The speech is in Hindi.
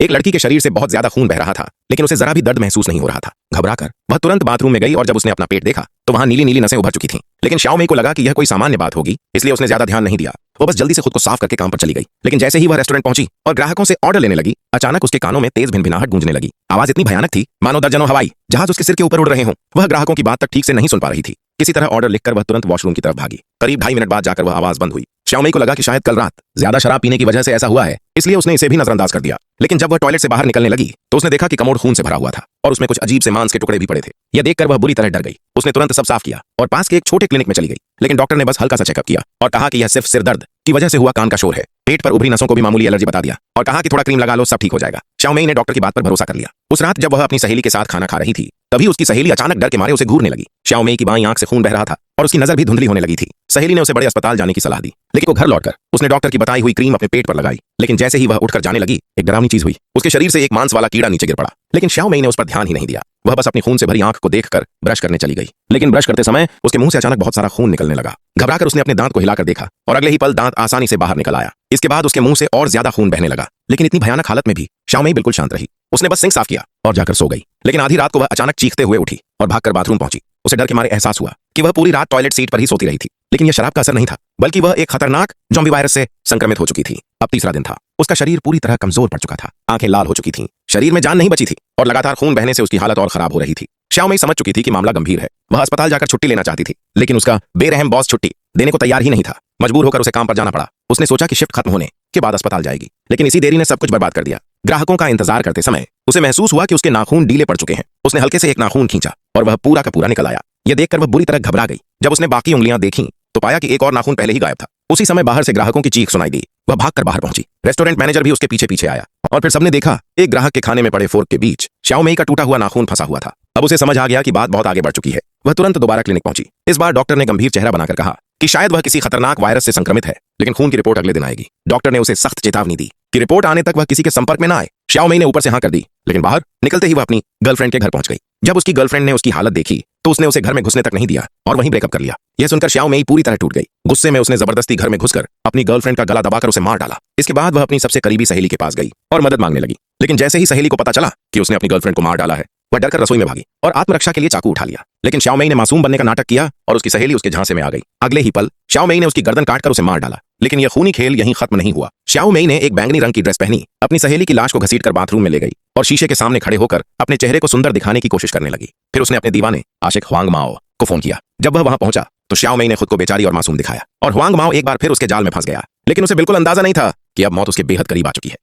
एक लड़की के शरीर से बहुत ज्यादा खून बह रहा था, लेकिन उसे जरा भी दर्द महसूस नहीं हो रहा था। घबराकर वह तुरंत बाथरूम में गई और जब उसने अपना पेट देखा तो वहां नीली नीली नसें उभर चुकी थीं। लेकिन शाओमेई को लगा कि यह कोई सामान्य बात होगी, इसलिए उसने ज्यादा ध्यान नहीं दिया। वो बस जल्दी से खुद को साफ करके काम पर चली गई। लेकिन जैसे ही वह रेस्टोरेंट पहुंची और ग्राहकों से ऑर्डर लेने लगी, अचानक उसके कानों में तेज भिनभिनाहट गूंजने लगी। आवाज इतनी भयानक थी मानो दर्जनों हवाई जहाज उसके सिर के ऊपर उड़ रहे हों। वह ग्राहकों की बात तक ठीक से नहीं सुन पा रही थी। किसी तरह ऑर्डर लिखकर वह तुरंत वॉशरूम की तरफ भागी। करीब 2.5 मिनट बाद जाकर वह आवाज बंद हुई। शाओमेई को लगा कि शायद कल रात ज्यादा शराब पीने की वजह से ऐसा हुआ है, इसलिए उसने इसे भी नजरअंदाज कर दिया। लेकिन जब वह टॉयलेट से बाहर निकलने लगी तो उसने देखा कि कमोड खून से भरा हुआ था और उसमें कुछ अजीब से मांस के टुकड़े भी पड़े थे। यह देखकर वह बुरी तरह डर गई। उसने तुरंत सब साफ किया और पास के एक छोटे क्लिनिक में चली गई। लेकिन डॉक्टर ने बस हल्का सा चेकअप किया और कहा कि यह सिर्फ सिर दर्द की वजह से हुआ कान का शोर है। पेट पर उभरी नसों को भी मामूली एलर्जी बता दिया और कहा कि थोड़ा क्रीम लगा लो, सब ठीक हो जाएगा। शाओमेई ने डॉक्टर की बात पर भरोसा कर लिया। उस रात जब वह अपनी सहेली के साथ खाना खा रही थी, तभी उसकी सहेली अचानक डर के मारे उसे घूरने लगी। शाओमेई की बाईं आंख से खून बह रहा था और उसकी नजर भी धुंधली होने लगी थी। सहेली ने उसे बड़े अस्पताल जाने की सलाह दी, लेकिन वो घर लौटकर उसने डॉक्टर की बताई हुई क्रीम अपने पेट पर लगाई। लेकिन जैसे ही वह उठकर जाने लगी, एक डरावनी चीज हुई। उसके शरीर से एक मांस वाला कीड़ा नीचे गिर पड़ा। लेकिन शाओमेई ने उस पर ध्यान ही नहीं दिया। वह बस अपनी खून से भरी आंख को देखकर ब्रश करने चली गई। लेकिन ब्रश करते समय उसके मुंह से अचानक बहुत सारा खून निकलने लगा। घबराकर उसने अपने दांत को हिलाकर देखा और अगले ही पल दांत आसानी से बाहर निकल आया। इसके बाद उसके मुंह से और ज्यादा खून बहने लगा। लेकिन इतनी भयानक हालत में भी शाओमेई बिल्कुल शांत रही। उसने बस सिंक साफ किया और जाकर सो गई। लेकिन आधी रात को वह अचानक चीखते हुए उठी और भागकर बाथरूम पहुंची। उसे डर के मारे एहसास हुआ कि वह पूरी रात टॉयलेट सीट पर ही सोती रही थी। लेकिन यह शराब का असर नहीं था, बल्कि वह एक खतरनाक ज़ॉम्बी वायरस से संक्रमित हो चुकी थी। अब तीसरा दिन था। उसका शरीर पूरी तरह कमजोर पड़ चुका था। आंखें लाल हो चुकी थीं, शरीर में जान नहीं बची थी और लगातार खून बहने से उसकी हालत और खराब हो रही थी। शाओमेई समझ चुकी थी कि मामला गंभीर है। वह अस्पताल जाकर छुट्टी लेना चाहती थी, लेकिन उसका बेरहम बॉस छुट्टी देने को तैयार ही नहीं था। मजबूर होकर उसे काम पर जाना पड़ा। उसने सोचा कि शिफ्ट खत्म होने के बाद अस्पताल जाएगी, लेकिन इसी देरी ने सब कुछ बर्बाद कर दिया। ग्राहकों का इंतजार करते समय उसे महसूस हुआ कि उसके नाखून ढीले पड़ चुके हैं। उसने हल्के से एक नाखून खींचा और वह पूरा का पूरा निकल आया। यह देखकर वह बुरी तरह घबरा गई। जब उसने बाकी उंगलियां देखीं तो पाया कि एक और नाखून पहले ही गायब था। उसी समय बाहर से ग्राहकों की चीख सुनाई दी। वह भागकर बाहर पहुंची। रेस्टोरेंट मैनेजर भी उसके पीछे पीछे आया और फिर सबने देखा एक ग्राहक के खाने में पड़े फोर्क के बीच शाओमेई का टूटा हुआ नाखून फंसा हुआ था। अब उसे समझ आ गया कि बात बहुत आगे बढ़ चुकी है। वह तुरंत दोबारा क्लिनिक पहुंची। इस बार डॉक्टर ने गंभीर चेहरा बनाकर कहा कि शायद वह किसी खतरनाक वायरस से संक्रमित है, लेकिन खून की रिपोर्ट अगले दिन आएगी। डॉक्टर ने उसे सख्त चेतावनी दी कि रिपोर्ट आने तक वह किसी के संपर्क में ना आए। शाओमेई ने ऊपर से हाँ कर दी, लेकिन बाहर निकलते ही वह अपनी गर्लफ्रेंड के घर पहुंच गई। जब उसकी गर्लफ्रेंड ने उसकी हालत देखी तो उसने उसे घर में घुसने तक नहीं दिया और वहीं ब्रेकअप कर लिया। यह सुनकर शाओमेई पूरी तरह टूट गई। गुस्से में उसने जबरदस्ती घर में घुसकर अपनी गर्लफ्रेंड का गला दबाकर उसे मार डाला। इसके बाद वह अपनी सबसे करीबी सहेली के पास गई और मदद मांगने लगी। लेकिन जैसे ही सहेली को पता चला कि उसने अपनी गर्लफ्रेंड को मार डाला है, वह डरकर रसोई में भागी और आत्मरक्षा के लिए चाकू उठा लिया। लेकिन शाओमेई ने मासूम बनने का नाटक किया और उसकी सहेली उसके झांसे में आ गई। अगले ही पल शाओमेई ने उसकी गर्दन काटकर उसे मार डाला। लेकिन यह खूनी खेल यहीं खत्म नहीं हुआ। शाओमेई ने एक बैंगनी रंग की ड्रेस पहनी, अपनी सहेली की लाश को घसीटकर बाथरूम में ले गई और शीशे के सामने खड़े होकर अपने चेहरे को सुंदर दिखाने की कोशिश करने लगी। फिर उसने अपने दीवाने आशिक हुआंग माओ को फोन किया। जब वह वहां पहुंचा तो शाओमेई ने खुद को बेचारी और मासूम दिखाया और हुआंग माओ एक बार फिर उसके जाल में फंस गया। लेकिन उसे बिल्कुल अंदाजा नहीं था कि अब मौत उसके बेहद करीब आ चुकी है।